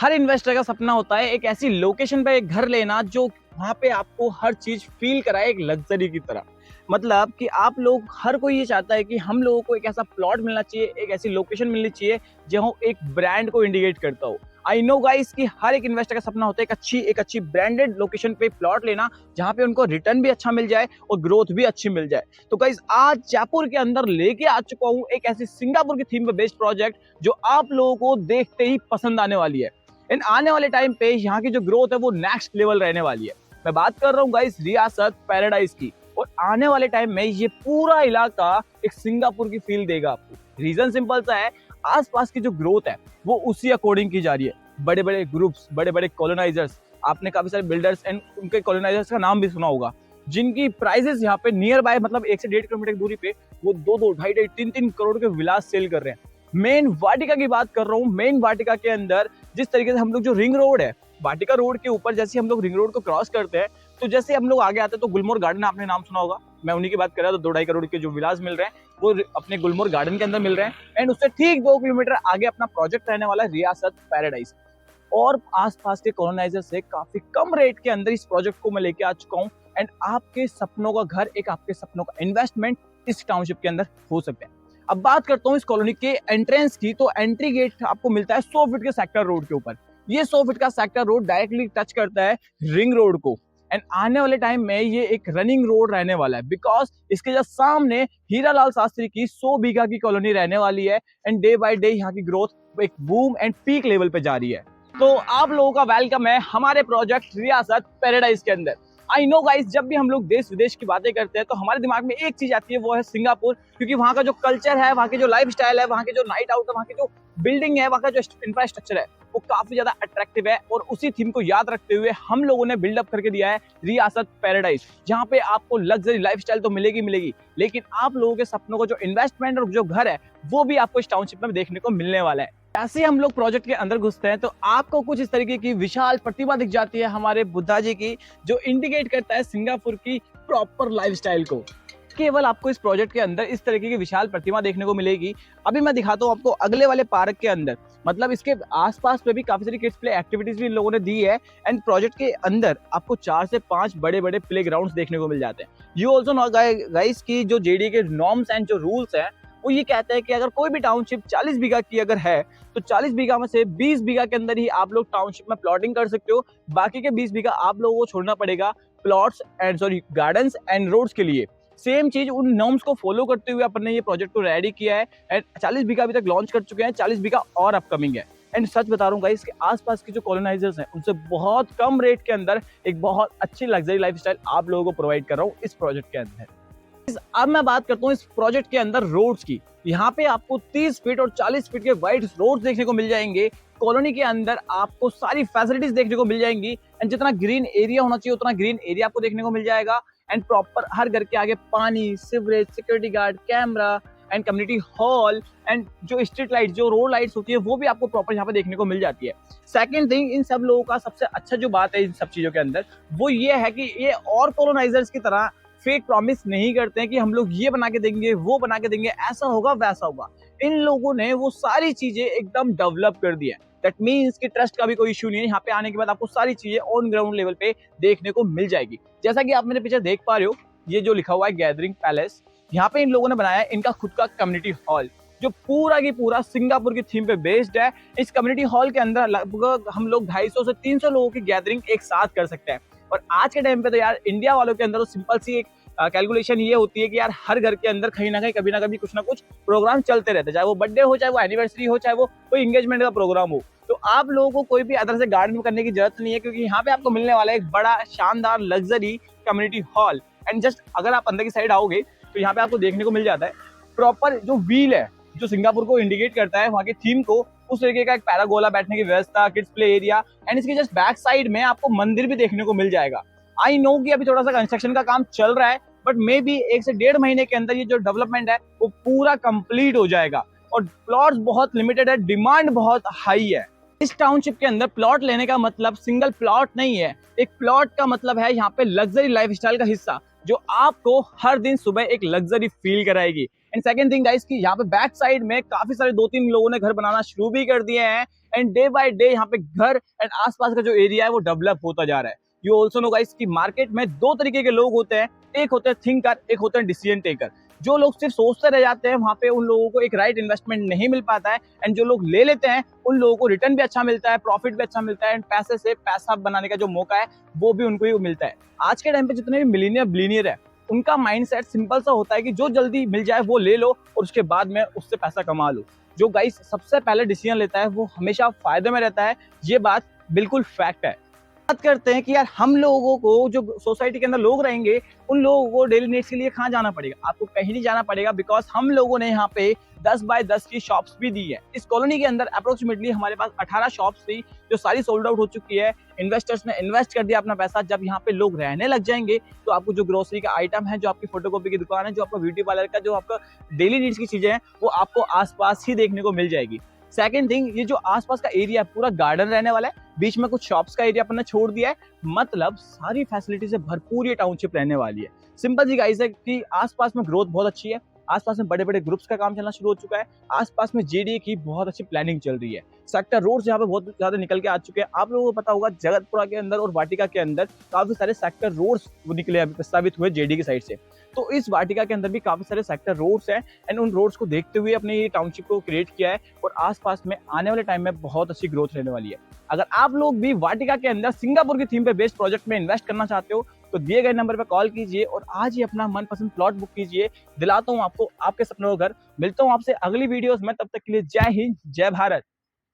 हर investor का सपना होता है एक ऐसी लोकेशन पे एक घर लेना जो वहां पे आपको हर चीज फील कराए एक लग्जरी की तरह। मतलब कि आप लोग हर कोई ये चाहता है कि हम लोगों को एक ऐसा प्लॉट मिलना चाहिए, एक ऐसी लोकेशन मिलनी चाहिए जो एक ब्रांड को इंडिकेट करता हो। आई नो गाइस कि हर एक इन्वेस्टर का सपना होता है एक अच्छी ब्रांडेड लोकेशन पे प्लॉट लेना जहां पे उनको रिटर्न भी अच्छा मिल जाए और ग्रोथ भी अच्छी मिल जाए। तो गाइस आज जयपुर के अंदर लेके आ चुका हूँ एक ऐसी सिंगापुर की थीम पे बेस्ड प्रोजेक्ट जो आप लोगों को देखते ही पसंद आने वाली है। इन आने वाले टाइम पे यहाँ की जो ग्रोथ है वो नेक्स्ट लेवल रहने वाली है। मैं बात कर रहा हूँ गाइस रियासत पैराडाइज की। और आने वाले टाइम में ये पूरा इलाका एक सिंगापुर की फील देगा आपको। रीजन सिंपल सा है, आसपास की जो ग्रोथ है वो उसी अकॉर्डिंग की जा रही है। बड़े बड़े ग्रुप्स, बड़े बड़े कॉलोनाइजर्स, आपने काफी सारे बिल्डर्स एंड उनके कॉलोनाइजर्स का नाम भी सुना होगा, जिनकी प्राइसेस यहाँ पे नियर बाय मतलब 1 से 1.5 किलोमीटर की दूरी पे वो 2-2, 2.5, 3-3 करोड़ के विलास सेल कर रहे हैं। मेन वाटिका की बात कर रहा हूँ। मेन वाटिका के अंदर जिस तरीके से हम लोग जो रिंग रोड है, वाटिका रोड के ऊपर जैसे हम लोग रिंग रोड को क्रॉस करते हैं तो जैसे हम लोग आगे आते हैं तो गुलमोहर गार्डन आपने नाम सुना होगा। मैं उन्हीं की बात कर रहा था। 2-2.5 करोड़ के जो विलास मिल रहे हैं वो अपने गुलमोहर गार्डन के अंदर मिल रहे हैं। एंड उससे ठीक 2 किलोमीटर आगे अपना प्रोजेक्ट रहने वाला है रियासत पैराडाइज। और आसपास के कॉलोनाइजर से काफी कम रेट के अंदर इस प्रोजेक्ट को मैं लेके आ चुका हूँ। एंड आपके सपनों का घर, एक आपके सपनों का इन्वेस्टमेंट इस टाउनशिप के अंदर हो सकते हैं। अब बात करता हूँ इस कॉलोनी के एंट्रेंस की। तो एंट्री गेट आपको मिलता है 100 फीट के सेक्टर रोड के ऊपर। ये 100 फीट का सेक्टर रोड डायरेक्टली टच करता है रिंग रोड को। एंड आने वाले टाइम में ये एक रनिंग रोड रहने वाला है बिकॉज इसके जस्ट सामने हीरालाल शास्त्री की 100 बीघा की कॉलोनी रहने वाली है। एंड डे बाय डे यहाँ की ग्रोथ एक बूम एंड पीक लेवल पे जा रही है। तो आप लोगों का वेलकम है हमारे प्रोजेक्ट रियासत पैराडाइज के अंदर। आई नो गाइस, जब भी हम लोग देश विदेश की बातें करते हैं तो हमारे दिमाग में एक चीज आती है, वो है सिंगापुर। क्योंकि वहाँ का जो कल्चर है, वहाँ की जो लाइफ स्टाइल है, वहाँ के जो नाइट आउट है, वहाँ की जो बिल्डिंग है, वहाँ का जो इंफ्रास्ट्रक्चर है वो काफी ज्यादा अट्रैक्टिव है। और उसी थीम को याद रखते हुए हम लोगों ने बिल्डअप करके दिया है रियासत पैराडाइज, जहाँ पे आपको लग्जरी लाइफस्टाइल तो मिलेगी, लेकिन आप लोगों के सपनों को जो इन्वेस्टमेंट और जो घर है वो भी आपको इस टाउनशिप में देखने को मिलने वाला है। जैसे हम लोग प्रोजेक्ट के अंदर घुसते हैं तो आपको कुछ इस तरीके की विशाल प्रतिमा दिख जाती है हमारे बुद्धा जी की, जो इंडिकेट करता है सिंगापुर की प्रॉपर लाइफस्टाइल को। केवल आपको इस प्रोजेक्ट के अंदर इस तरीके की विशाल प्रतिमा देखने को मिलेगी। अभी मैं दिखाता हूँ आपको अगले वाले पार्क के अंदर। मतलब इसके आसपास पे भी काफी सारी किड्स प्ले एक्टिविटीज भी इन लोगों ने दी है। एंड प्रोजेक्ट के अंदर आपको 4 से 5 बड़े बड़े प्ले ग्राउंड देखने को मिल जाते हैं। यू ऑल्सो नो गाइस की जो जेडीए के नॉर्म्स एंड जो रूल्स हैं वो ये कहते हैं कि अगर कोई भी टाउनशिप 40 बीघा की अगर है तो 40 बीघा में से 20 बीघा के अंदर ही आप लोग टाउनशिप में प्लॉटिंग कर सकते हो। बाकी के 20 बीघा आप लोगों को छोड़ना पड़ेगा plots and gardens and roads के लिए। सेम चीज उन नॉर्म्स को फॉलो करते हुए अपन ने ये प्रोजेक्ट को रेडी किया है। एंड 40 बीघा अभी तक लॉन्च कर चुके हैं, 40 बीघा और अपकमिंग है। एंड सच बता रहा हूँ गाइस, इसके आसपास के जो कॉलोनाइजर्स हैं उनसे बहुत कम रेट के अंदर एक बहुत अच्छी लग्जरी लाइफस्टाइल आप लोगों को प्रोवाइड कर रहा हूँ इस प्रोजेक्ट के अंदर। अब मैं बात करता हूँ इस प्रोजेक्ट के अंदर रोड्स की। यहाँ पे आपको 30 फीट और 40 फीट के वाइड रोड्स देखने को मिल जाएंगे। कॉलोनी के अंदर आपको सारी फैसिलिटीज देखने को मिल जाएंगी। एंड जितना ग्रीन एरिया होना चाहिए उतना ग्रीन एरिया आपको देखने को मिल जाएगा। एंड प्रॉपर हर घर के आगे पानी, sewerage, security guard, camera and community hall and जो स्ट्रीट लाइट, जो रोड लाइट्स होती है वो भी आपको प्रॉपर यहाँ पे देखने को मिल जाती है। सेकंड थिंग, इन सब लोगों का सबसे अच्छा जो बात है इन सब चीजों के अंदर वो ये है कि ये और कॉलोनाइजर्स की तरह फेक प्रॉमिस नहीं करते हैं कि हम लोग ये बना के देंगे, वो बना के देंगे, ऐसा होगा वैसा होगा। इन लोगों ने वो सारी चीजें एकदम डेवलप कर दी है। दैट मीन्स कि ट्रस्ट का भी कोई इशू नहीं है। यहाँ पे आने के बाद आपको सारी चीजें ऑन ग्राउंड लेवल पे देखने को मिल जाएगी। जैसा कि आप मेरे पीछे देख पा रहे हो, ये जो लिखा हुआ है गैदरिंग पैलेस, यहाँ पे इन लोगों ने बनाया है इनका खुद का कम्युनिटी हॉल, जो पूरा की पूरा सिंगापुर की थीम पे बेस्ड है। इस कम्युनिटी हॉल के अंदर लगभग हम लोग 250 से 300 लोगों की गैदरिंग एक साथ कर सकते हैं। और आज के टाइम पे तो यार इंडिया वालों के अंदर तो सिंपल सी एक कैलकुलेशन ये होती है कि यार हर घर के अंदर कहीं ना कहीं कभी ना कभी कुछ ना कुछ प्रोग्राम चलते रहते हैं, चाहे वो बर्थडे हो, चाहे वो एनिवर्सरी हो, चाहे वो कोई एंगेजमेंट का प्रोग्राम हो। तो आप लोगों को कोई भी अदर से गार्डन करने की जरूरत नहीं है, क्योंकि यहाँ पे आपको मिलने वाला है एक बड़ा शानदार luxury community hall. And just अगर आप अंदर की साइड आओगे तो यहाँ पे आपको देखने को मिल जाता है प्रॉपर जो व्हील है जो सिंगापुर को इंडिकेट करता है वहाँ की थीम को, उस तरीके का एक पैरागोला बैठने की व्यवस्था, किड्स प्ले एरिया। एंड इसके जस्ट बैक साइड में आपको मंदिर भी देखने को मिल जाएगा। आई नो कि अभी थोड़ा सा कंस्ट्रक्शन का काम चल रहा है, बट मे बी 1 से 1.5 महीने के अंदर ये जो डेवलपमेंट है वो पूरा कंप्लीट हो जाएगा। और प्लॉट्स बहुत लिमिटेड है, डिमांड बहुत हाई है। इस टाउनशिप के अंदर प्लॉट लेने का मतलब सिंगल प्लॉट नहीं है। एक प्लॉट का मतलब है यहाँ पे लग्जरी लाइफस्टाइल का हिस्सा, जो आपको हर दिन सुबह एक लग्जरी फील कराएगी। एंड सेकंड थिंग गाइस कि यहाँ पे बैक साइड में काफी सारे 2-3 लोगों ने घर बनाना शुरू भी कर दिए हैं। एंड डे बाय डे यहाँ पे घर एंड आसपास का जो एरिया है वो डेवलप होता जा रहा है। यू ऑल्सो नो गाइस कि मार्केट में दो तरीके के लोग होते हैं, एक होते हैं थिंकर, एक होते हैं डिसीजन टेकर। जो लोग सिर्फ सोचते रह जाते हैं, वहां पे उन लोगों को एक राइट इन्वेस्टमेंट नहीं मिल पाता है, एंड जो लोग ले लेते हैं उन लोगों को रिटर्न भी अच्छा मिलता है, प्रॉफिट भी अच्छा मिलता है, एंड पैसे से पैसा बनाने का जो मौका है वो भी उनको ही मिलता है। आज के टाइम पे जितने भी मिलीनियर बिलीनियर है, उनका माइंडसेट सिंपल सा होता है कि जो जल्दी मिल जाए वो ले लो और उसके बाद में उससे पैसा कमा लो। जो गाइस सबसे पहले डिसीजन लेता है वो हमेशा फायदे में रहता है, ये बात बिल्कुल फैक्ट है। बात करते हैं कि यार हम लोगों को जो सोसाइटी के अंदर लोग रहेंगे, उन लोगों को डेली नीड्स के लिए कहाँ जाना पड़ेगा? आपको कहीं नहीं जाना पड़ेगा, बिकॉज हम लोगों ने यहाँ पे 10 बाय 10 की शॉप्स भी दी है। इस कॉलोनी के अंदर अप्रोक्सीमेटली हमारे पास 18 शॉप्स थी जो सारी सोल्ड आउट हो चुकी है। इन्वेस्टर्स ने इन्वेस्ट कर दिया अपना पैसा। जब यहाँ पे लोग रहने लग जाएंगे तो आपको जो ग्रोसरी का आइटम है, जो आपकी फोटोकॉपी की दुकान है, जो आपका ब्यूटी पार्लर का, जो आपका डेली नीड्स की चीजें हैं, वो आपको आसपास ही देखने को मिल जाएगी। सेकंड थिंग, ये जो आसपास का एरिया पूरा गार्डन रहने वाला है, बीच में कुछ शॉप्स का एरिया अपन ने छोड़ दिया है, मतलब सारी फैसिलिटी से भरपूर ये टाउनशिप रहने वाली है। सिंपल सी गाइस है कि आसपास में ग्रोथ बहुत अच्छी है, आसपास में बड़े बड़े ग्रुप्स का काम चलना शुरू हो चुका है, आसपास में जेडीए की बहुत अच्छी प्लानिंग चल रही है, सेक्टर रोड्स यहाँ पे बहुत ज्यादा निकल के आ चुके हैं। आप लोगों को पता होगा जगतपुरा के अंदर और वाटिका के अंदर काफी सारे सेक्टर रोड्स निकले, अभी प्रस्तावित हुए जेडीए की साइड से। तो इस वाटिका के अंदर भी काफी सारे सेक्टर रोड्स हैं, एंड उन रोड्स को देखते हुए अपने ये टाउनशिप को क्रिएट किया है, और आसपास में आने वाले टाइम में बहुत अच्छी ग्रोथ रहने वाली है। अगर आप लोग भी वाटिका के अंदर सिंगापुर की थीम पे बेस्ड प्रोजेक्ट में इन्वेस्ट करना चाहते हो तो दिए गए नंबर पे कॉल कीजिए और आज ही अपना मनपसंद प्लॉट बुक कीजिए। दिलाता हूँ आपको आपके सपनों का घर। मिलता हूँ आपसे अगली वीडियोस में, तब तक के लिए जय हिंद, जय भारत।